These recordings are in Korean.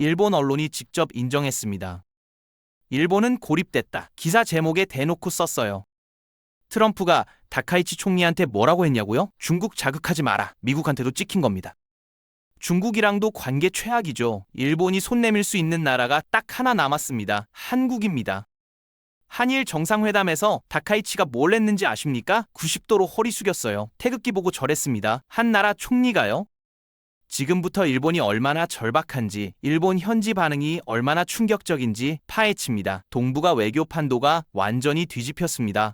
일본 언론이 직접 인정했습니다. 일본은 고립됐다. 기사 제목에 대놓고 썼어요. 트럼프가 다카이치 총리한테 뭐라고 했냐고요? 중국 자극하지 마라. 미국한테도 찍힌 겁니다. 중국이랑도 관계 최악이죠. 일본이 손 내밀 수 있는 나라가 딱 하나 남았습니다. 한국입니다. 한일 정상회담에서 다카이치가 뭘 했는지 아십니까? 90도로 허리 숙였어요. 태극기 보고 절했습니다. 한 나라 총리가요? 지금부터 일본이 얼마나 절박한지, 일본 현지 반응이 얼마나 충격적인지 파헤칩니다. 동북아 외교 판도가 완전히 뒤집혔습니다.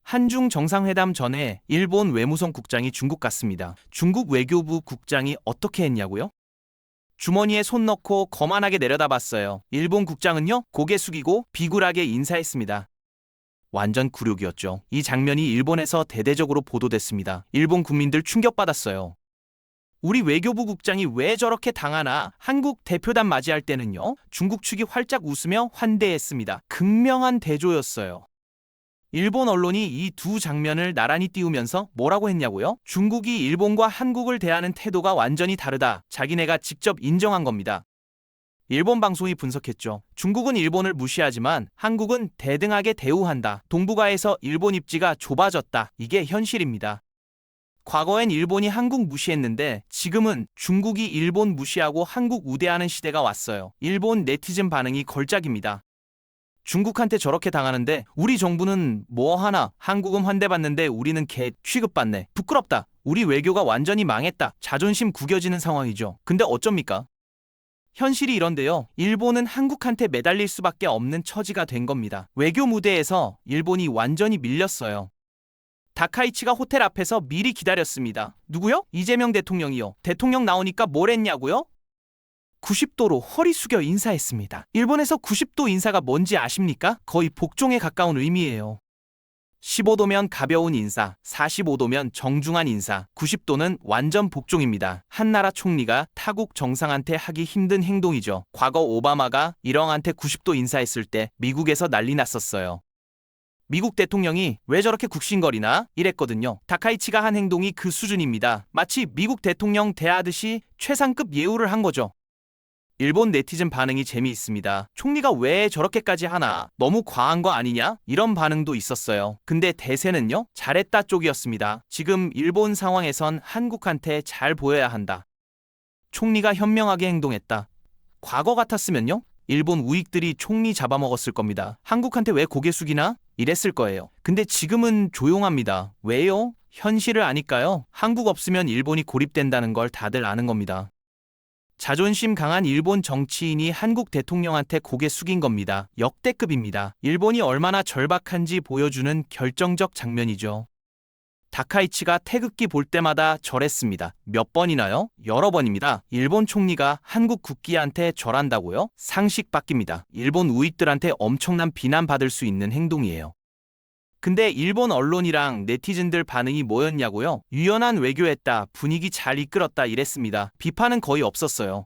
한중 정상회담 전에 일본 외무성 국장이 중국 갔습니다. 중국 외교부 국장이 어떻게 했냐고요? 주머니에 손 넣고 거만하게 내려다봤어요. 일본 국장은요, 고개 숙이고 비굴하게 인사했습니다. 완전 굴욕이었죠. 이 장면이 일본에서 대대적으로 보도됐습니다. 일본 국민들 충격받았어요. 우리 외교부 국장이 왜 저렇게 당하나? 한국 대표단 맞이할 때는요, 중국 측이 활짝 웃으며 환대했습니다. 극명한 대조였어요. 일본 언론이 이 두 장면을 나란히 띄우면서 뭐라고 했냐고요? 중국이 일본과 한국을 대하는 태도가 완전히 다르다. 자기네가 직접 인정한 겁니다. 일본 방송이 분석했죠. 중국은 일본을 무시하지만 한국은 대등하게 대우한다. 동북아에서 일본 입지가 좁아졌다. 이게 현실입니다. 과거엔 일본이 한국 무시했는데 지금은 중국이 일본 무시하고 한국 우대하는 시대가 왔어요. 일본 네티즌 반응이 걸작입니다. 중국한테 저렇게 당하는데 우리 정부는 뭐 하나? 한국은 환대받는데 우리는 개 취급받네. 부끄럽다. 우리 외교가 완전히 망했다. 자존심 구겨지는 상황이죠. 근데 어쩝니까? 현실이 이런데요. 일본은 한국한테 매달릴 수밖에 없는 처지가 된 겁니다. 외교 무대에서 일본이 완전히 밀렸어요. 다카이치가 호텔 앞에서 미리 기다렸습니다. 누구요? 이재명 대통령이요. 대통령 나오니까 뭘 했냐고요? 90도로 허리 숙여 인사했습니다. 일본에서 90도 인사가 뭔지 아십니까? 거의 복종에 가까운 의미예요. 15도면 가벼운 인사, 45도면 정중한 인사, 90도는 완전 복종입니다. 한 나라 총리가 타국 정상한테 하기 힘든 행동이죠. 과거 오바마가 일왕한테 90도 인사했을 때 미국에서 난리 났었어요. 미국 대통령이 왜 저렇게 굽신거리나? 이랬거든요. 다카이치가 한 행동이 그 수준입니다. 마치 미국 대통령 대하듯이 최상급 예우를 한 거죠. 일본 네티즌 반응이 재미있습니다. 총리가 왜 저렇게까지 하나? 너무 과한 거 아니냐? 이런 반응도 있었어요. 근데 대세는요? 잘했다 쪽이었습니다. 지금 일본 상황에선 한국한테 잘 보여야 한다. 총리가 현명하게 행동했다. 과거 같았으면요? 일본 우익들이 총리 잡아먹었을 겁니다. 한국한테 왜 고개 숙이나? 이랬을 거예요. 근데 지금은 조용합니다. 왜요? 현실을 아니까요. 한국 없으면 일본이 고립된다는 걸 다들 아는 겁니다. 자존심 강한 일본 정치인이 한국 대통령한테 고개 숙인 겁니다. 역대급입니다. 일본이 얼마나 절박한지 보여주는 결정적 장면이죠. 다카이치가 태극기 볼 때마다 절했습니다. 몇 번이나요? 여러 번입니다. 일본 총리가 한국 국기한테 절한다고요? 상식 바뀝니다. 일본 우익들한테 엄청난 비난받을 수 있는 행동이에요. 근데 일본 언론이랑 네티즌들 반응이 뭐였냐고요? 유연한 외교했다, 분위기 잘 이끌었다 이랬습니다. 비판은 거의 없었어요.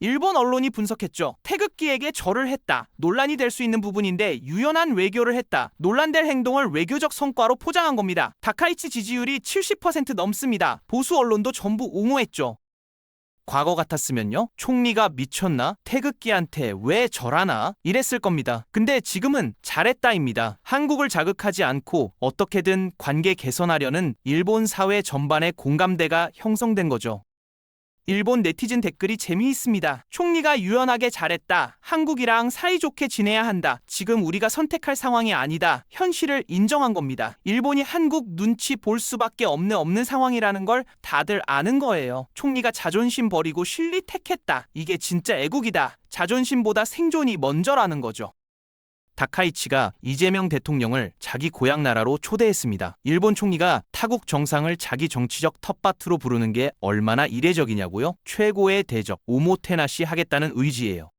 일본 언론이 분석했죠. 태극기에게 절을 했다. 논란이 될 수 있는 부분인데 유연한 외교를 했다. 논란될 행동을 외교적 성과로 포장한 겁니다. 다카이치 지지율이 70% 넘습니다. 보수 언론도 전부 옹호했죠. 과거 같았으면요? 총리가 미쳤나? 태극기한테 왜 절하나? 이랬을 겁니다. 근데 지금은 잘했다입니다. 한국을 자극하지 않고 어떻게든 관계 개선하려는 일본 사회 전반의 공감대가 형성된 거죠. 일본 네티즌 댓글이 재미있습니다. 총리가 유연하게 잘했다. 한국이랑 사이좋게 지내야 한다. 지금 우리가 선택할 상황이 아니다. 현실을 인정한 겁니다. 일본이 한국 눈치 볼 수밖에 없는 상황이라는 걸 다들 아는 거예요. 총리가 자존심 버리고 실리 택했다. 이게 진짜 애국이다. 자존심보다 생존이 먼저라는 거죠. 다카이치가 이재명 대통령을 자기 고향 나라로 초대했습니다. 일본 총리가 타국 정상을 자기 정치적 텃밭으로 부르는 게 얼마나 이례적이냐고요? 최고의 대적, 오모테나시 하겠다는 의지예요.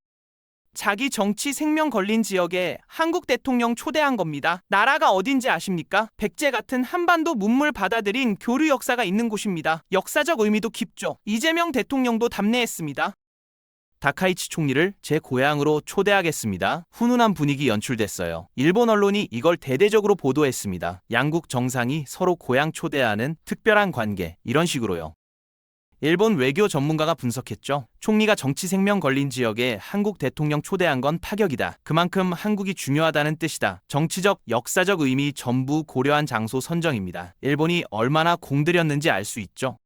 자기 정치 생명 걸린 지역에 한국 대통령 초대한 겁니다. 나라가 어딘지 아십니까? 백제 같은 한반도 문물 받아들인 교류 역사가 있는 곳입니다. 역사적 의미도 깊죠. 이재명 대통령도 답례했습니다. 다카이치 총리를 제 고향으로 초대하겠습니다. 훈훈한 분위기 연출됐어요. 일본 언론이 이걸 대대적으로 보도했습니다. 양국 정상이 서로 고향 초대하는 특별한 관계, 이런 식으로요. 일본 외교 전문가가 분석했죠. 총리가 정치 생명 걸린 지역에 한국 대통령 초대한 건 파격이다. 그만큼 한국이 중요하다는 뜻이다. 정치적, 역사적 의미 전부 고려한 장소 선정입니다. 일본이 얼마나 공들였는지 알 수 있죠.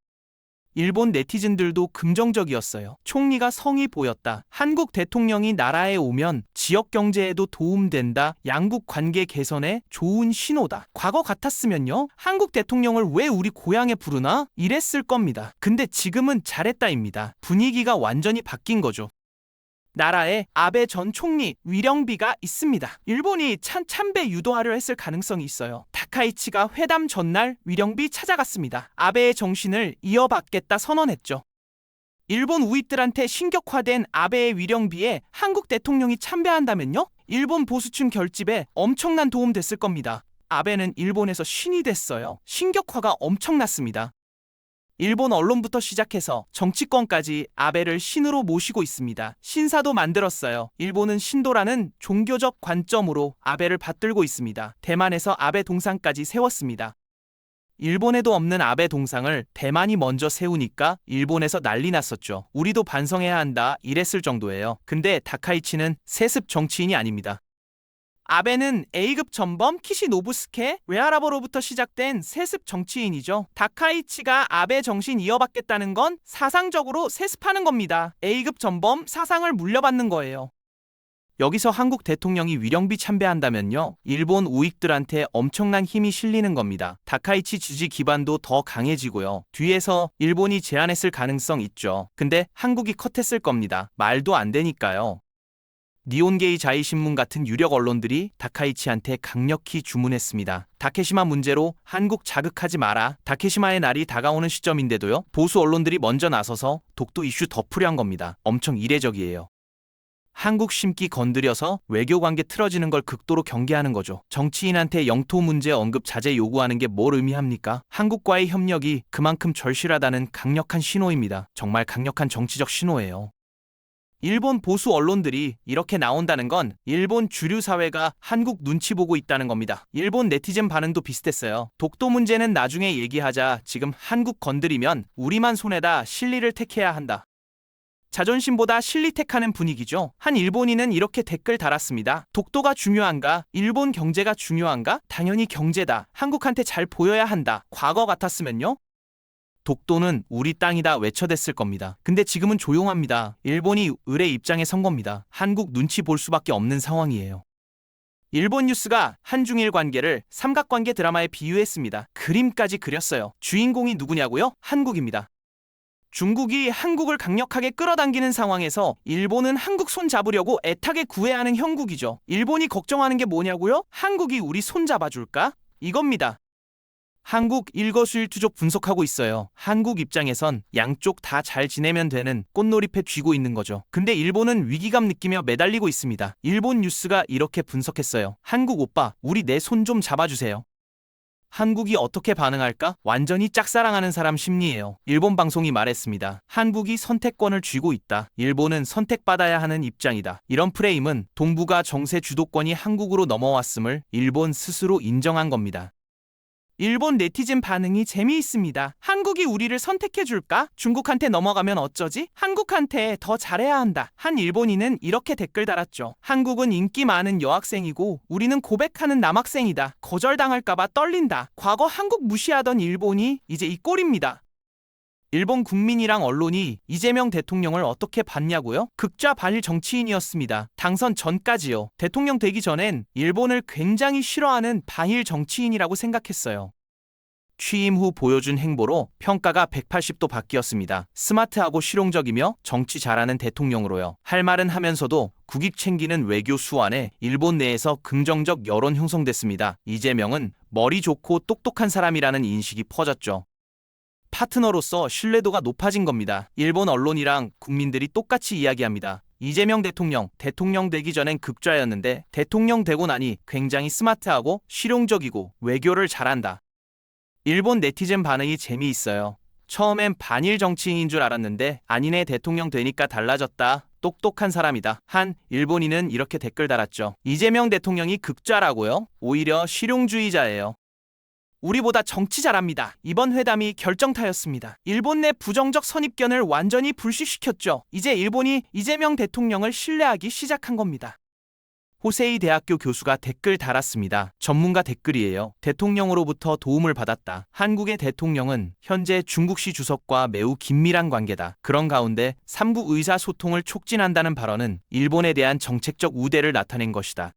일본 네티즌들도 긍정적이었어요. 총리가 성의 보였다. 한국 대통령이 나라에 오면 지역 경제에도 도움된다. 양국 관계 개선에 좋은 신호다. 과거 같았으면요, 한국 대통령을 왜 우리 고향에 부르나? 이랬을 겁니다. 근데 지금은 잘했다입니다. 분위기가 완전히 바뀐 거죠. 나라에 아베 전 총리 위령비가 있습니다. 일본이 참배 유도하려 했을 가능성이 있어요. 다카이치가 회담 전날 위령비 찾아갔습니다. 아베의 정신을 이어받겠다 선언했죠. 일본 우익들한테 신격화된 아베의 위령비에 한국 대통령이 참배한다면요? 일본 보수층 결집에 엄청난 도움 됐을 겁니다. 아베는 일본에서 신이 됐어요. 신격화가 엄청났습니다. 일본 언론부터 시작해서 정치권까지 아베를 신으로 모시고 있습니다. 신사도 만들었어요. 일본은 신도라는 종교적 관점으로 아베를 받들고 있습니다. 대만에서 아베 동상까지 세웠습니다. 일본에도 없는 아베 동상을 대만이 먼저 세우니까 일본에서 난리 났었죠. 우리도 반성해야 한다 이랬을 정도예요. 근데 다카이치는 세습 정치인이 아닙니다. 아베는 A급 전범 키시노부스케 웨하라버로부터 시작된 세습 정치인이죠. 다카이치가 아베 정신 이어받겠다는 건 사상적으로 세습하는 겁니다. A급 전범 사상을 물려받는 거예요. 여기서 한국 대통령이 위령비 참배한다면요, 일본 우익들한테 엄청난 힘이 실리는 겁니다. 다카이치 지지 기반도 더 강해지고요. 뒤에서 일본이 제안했을 가능성 있죠. 근데 한국이 컷했을 겁니다. 말도 안 되니까요. 니혼게이 자이신문 같은 유력 언론들이 다카이치한테 강력히 주문했습니다. 다케시마 문제로 한국 자극하지 마라. 다케시마의 날이 다가오는 시점인데도요, 보수 언론들이 먼저 나서서 독도 이슈 덮으려 한 겁니다. 엄청 이례적이에요. 한국 심기 건드려서 외교관계 틀어지는 걸 극도로 경계하는 거죠. 정치인한테 영토 문제 언급 자제 요구하는 게 뭘 의미합니까? 한국과의 협력이 그만큼 절실하다는 강력한 신호입니다. 정말 강력한 정치적 신호예요. 일본 보수 언론들이 이렇게 나온다는 건 일본 주류 사회가 한국 눈치 보고 있다는 겁니다. 일본 네티즌 반응도 비슷했어요. 독도 문제는 나중에 얘기하자. 지금 한국 건드리면 우리만 손해다. 실리를 택해야 한다. 자존심보다 실리 택하는 분위기죠. 한 일본인은 이렇게 댓글 달았습니다. 독도가 중요한가? 일본 경제가 중요한가? 당연히 경제다. 한국한테 잘 보여야 한다. 과거 같았으면요, 독도는 우리 땅이다 외쳐댔을 겁니다. 근데 지금은 조용합니다. 일본이 을의 입장에 선 겁니다. 한국 눈치 볼 수밖에 없는 상황이에요. 일본 뉴스가 한중일 관계를 삼각관계 드라마에 비유했습니다. 그림까지 그렸어요. 주인공이 누구냐고요? 한국입니다. 중국이 한국을 강력하게 끌어당기는 상황에서 일본은 한국 손 잡으려고 애타게 구애하는 형국이죠. 일본이 걱정하는 게 뭐냐고요? 한국이 우리 손 잡아줄까? 이겁니다. 한국 일거수일투족 분석하고 있어요. 한국 입장에선 양쪽 다 잘 지내면 되는 꽃놀이패 쥐고 있는 거죠. 근데 일본은 위기감 느끼며 매달리고 있습니다. 일본 뉴스가 이렇게 분석했어요. 한국 오빠, 우리 내 손 좀 잡아주세요. 한국이 어떻게 반응할까? 완전히 짝사랑하는 사람 심리예요. 일본 방송이 말했습니다. 한국이 선택권을 쥐고 있다. 일본은 선택받아야 하는 입장이다. 이런 프레임은 동북아 정세 주도권이 한국으로 넘어왔음을 일본 스스로 인정한 겁니다. 일본 네티즌 반응이 재미있습니다. 한국이 우리를 선택해줄까? 중국한테 넘어가면 어쩌지? 한국한테 더 잘해야 한다. 한 일본인은 이렇게 댓글 달았죠. 한국은 인기 많은 여학생이고 우리는 고백하는 남학생이다. 거절당할까봐 떨린다. 과거 한국 무시하던 일본이 이제 이 꼴입니다. 일본 국민이랑 언론이 이재명 대통령을 어떻게 봤냐고요? 극좌 반일 정치인이었습니다. 당선 전까지요. 대통령 되기 전엔 일본을 굉장히 싫어하는 반일 정치인이라고 생각했어요. 취임 후 보여준 행보로 평가가 180도 바뀌었습니다. 스마트하고 실용적이며 정치 잘하는 대통령으로요. 할 말은 하면서도 국익 챙기는 외교 수완에 일본 내에서 긍정적 여론 형성됐습니다. 이재명은 머리 좋고 똑똑한 사람이라는 인식이 퍼졌죠. 파트너로서 신뢰도가 높아진 겁니다. 일본 언론이랑 국민들이 똑같이 이야기합니다. 이재명 대통령 되기 전엔 극좌였는데 대통령 되고 나니 굉장히 스마트하고 실용적이고 외교를 잘한다. 일본 네티즌 반응이 재미있어요. 처음엔 반일 정치인인 줄 알았는데 아니네, 대통령 되니까 달라졌다. 똑똑한 사람이다. 한 일본인은 이렇게 댓글 달았죠. 이재명 대통령이 극좌라고요? 오히려 실용주의자예요. 우리보다 정치 잘합니다. 이번 회담이 결정타였습니다. 일본 내 부정적 선입견을 완전히 불식시켰죠. 이제 일본이 이재명 대통령을 신뢰하기 시작한 겁니다. 호세이 대학교 교수가 댓글 달았습니다. 전문가 댓글이에요. 대통령으로부터 도움을 받았다. 한국의 대통령은 현재 중국시 주석과 매우 긴밀한 관계다. 그런 가운데 삼국 의사소통을 촉진한다는 발언은 일본에 대한 정책적 우대를 나타낸 것이다.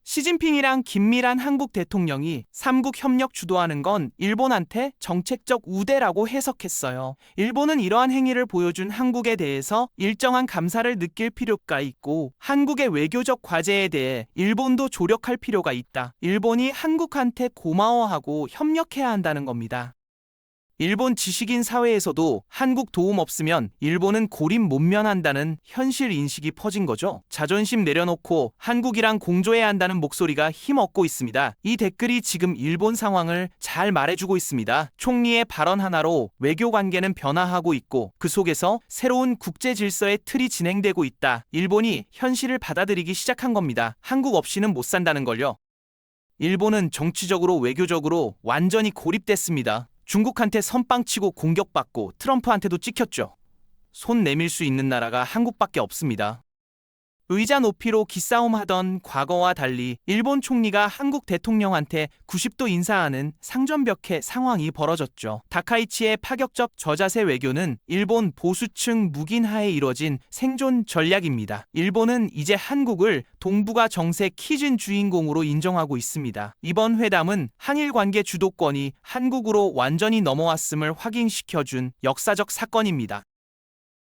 시진핑이랑 긴밀한 한국 대통령이 삼국 협력 주도하는 건 일본한테 정책적 우대라고 해석했어요. 일본은 이러한 행위를 보여준 한국에 대해서 일정한 감사를 느낄 필요가 있고 한국의 외교적 과제에 대해 일본도 조력할 필요가 있다. 일본이 한국한테 고마워하고 협력해야 한다는 겁니다. 일본 지식인 사회에서도 한국 도움 없으면 일본은 고립 못 면한다는 현실 인식이 퍼진 거죠. 자존심 내려놓고 한국이랑 공조해야 한다는 목소리가 힘없고 있습니다. 이 댓글이 지금 일본 상황을 잘 말해주고 있습니다. 총리의 발언 하나로 외교 관계는 변화하고 있고 그 속에서 새로운 국제 질서의 틀이 진행되고 있다. 일본이 현실을 받아들이기 시작한 겁니다. 한국 없이는 못 산다는 걸요. 일본은 정치적으로 외교적으로 완전히 고립됐습니다. 중국한테 선빵치고 공격받고 트럼프한테도 찍혔죠. 손 내밀 수 있는 나라가 한국밖에 없습니다. 의자 높이로 기싸움하던 과거와 달리 일본 총리가 한국 대통령한테 90도 인사하는 상전벽해 상황이 벌어졌죠. 다카이치의 파격적 저자세 외교는 일본 보수층 묵인하에 이뤄진 생존 전략입니다. 일본은 이제 한국을 동북아 정세 키진 주인공으로 인정하고 있습니다. 이번 회담은 한일 관계 주도권이 한국으로 완전히 넘어왔음을 확인시켜준 역사적 사건입니다.